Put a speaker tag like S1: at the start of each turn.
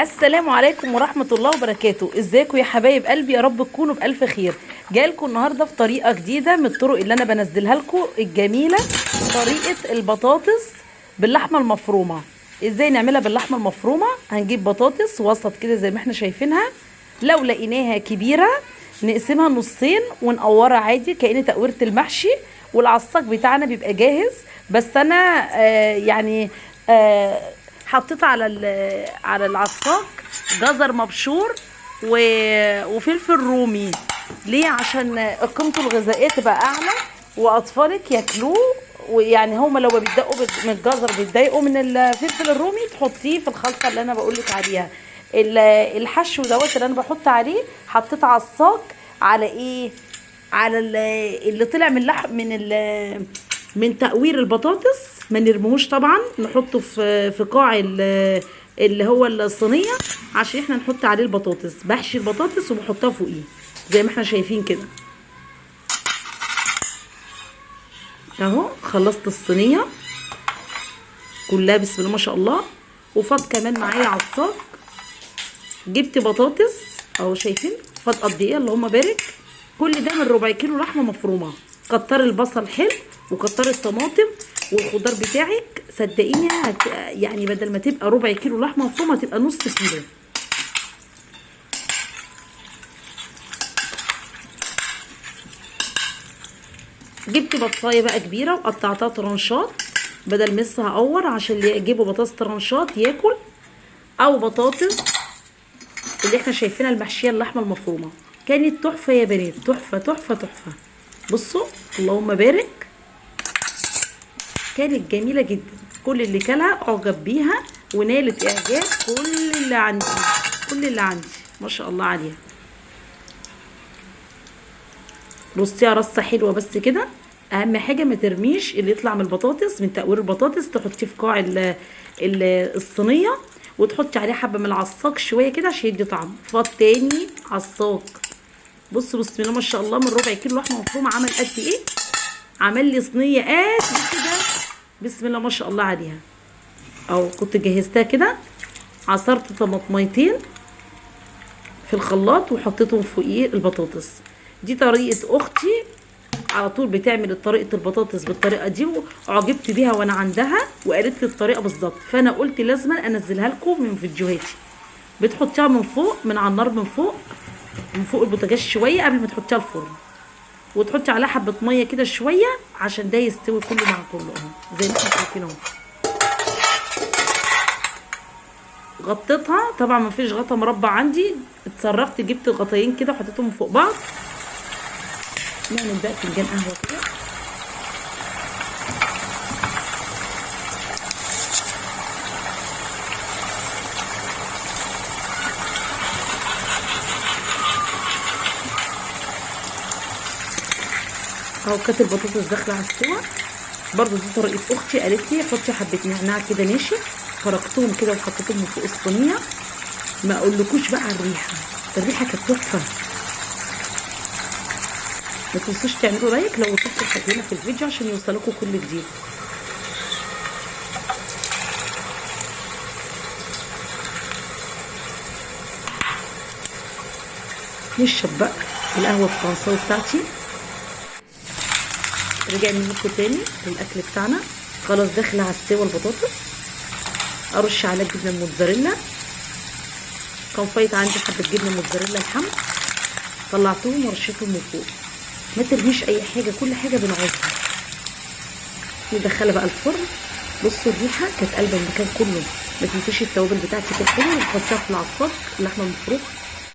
S1: السلام عليكم ورحمة الله وبركاته. ازيكم يا حبايب قلبي؟ يا رب تكونوا بألف خير. جايلكم النهاردة في طريقة جديدة من الطرق اللي انا بنزلها لكم الجميلة، طريقة البطاطس باللحمة المفرومة. ازاي نعملها باللحمة المفرومة؟ هنجيب بطاطس وسط كده زي ما احنا شايفينها، لو لقيناها كبيرة نقسمها نصين ونقورها عادي كأن تقويرة المحشي، والعصاك بتاعنا بيبقى جاهز. بس انا حطيت على العصاك جزر مبشور وفلفل رومي. ليه؟ عشان قيمته الغذائيه تبقى اعلى واطفالك ياكلوه. ويعني هما لو بيتضايقوا من الجزر بيتضايقوا من الفلفل الرومي، تحطيه في الخلطه اللي انا بقولك عليها. الحشو دوت اللي انا بحط عليه، حطيت عصاك على ايه؟ على اللي طلع من من تقوير البطاطس. ما نرموهوش طبعا، نحطه في قاع اللي هو الصينيه، عشان احنا نحط عليه البطاطس. بحشي البطاطس وبحطها فوقيه زي ما احنا شايفين كده اهو. خلصت الصينيه كلها بسم الله ما شاء الله، وفاض كمان معايا عصاك. جبت بطاطس اهو، شايفين فاض قد ايه؟ اللهم بارك. كل ده من ربع كيلو لحمه مفرومه. كتر البصل حلو وكتر الطماطم والخضار بتاعك، صدقيني يعني بدل ما تبقى ربع كيلو لحمه مفرومه تبقى نص كيلو. جبت بطايه بقى كبيره وقطعتها طرنشات، بدل مس هقور، عشان اللي يجيبوا بطاطس طرنشات ياكل، او بطاطس اللي احنا شايفينها المحشيه اللحمه المفرومه. كانت تحفه يا بنات، تحفه تحفه تحفه. بصوا اللهم بارك، كانت جميله جدا. كل اللي كلها اعجب بيها ونالت اعجاب كل اللي عندي ما شاء الله عليها. رصيها رصه حلوه بس كده. اهم حاجه ما ترميش اللي يطلع من البطاطس، من تقوير البطاطس تحطيه في قاع الصينيه، وتحطي عليه حبه من العصاك شويه كده عشان يدي طعم. فاض تاني عصاك. بصوا بسم الله ما شاء الله، من ربع كيلو لحمه مفرومه عمل قد ايه؟ عمل لي صينيه قد كده بسم الله ما شاء الله عليها. او كنت جهزتها كده، عصرت طماطميتين في الخلاط وحطيتهم فوقيه البطاطس. دي طريقه اختي، على طول بتعمل طريقه البطاطس بالطريقه دي، وعجبت بيها وانا عندها وقالت لي الطريقه بالظبط، فانا قلت لازم انزلها لكم من فيديوهاتي. بتحطيها من فوق، من على النار، من فوق البوتاجاز شويه قبل ما تحطيها الفرن، وتحطي عليها حبه ميه كده شويه عشان ده يستوي كله مع كله اهو زي ما احنا شايفين اهو. غطيتها طبعا، ما فيش غطا مربع عندي، اتصرفت جبت غطيين كده وحطيتهم فوق بعض. نعمل بقى فنجان قهوه كده. اهو كانت البطاطس داخله على السوا. برضو دي طريقه اختي، قالت لي حطي حبه نعناع كده ناشف، فرقتهم كده وحطيتهم فوق الصينيه. ما اقولكوش بقى على الريحه كانت تحفه. ما تنسوش تعملوا لايك لو وصلتوا لحد هنا في الفيديو عشان يوصلكوا كل جديد. نشرب بقى القهوه الفرنساوي بتاعتي. رجعنا لكم تاني للاكل بتاعنا. خلاص داخله على السوا البطاطس. ارش عليها جبنه الموتزاريلا. كان فايت عندي حبه جبنه موتزاريلا الحمر، طلعتهم ورشيتهم من فوق. ما ترميش اي حاجه، كل حاجه بنعوزها. ندخلها بقى الفرن. بصوا الريحه كانت قلبه المكان كله. ما تنسوش التوابل بتاعتك الحلوه وتحطيها في العصاك اللحمه المفرومه.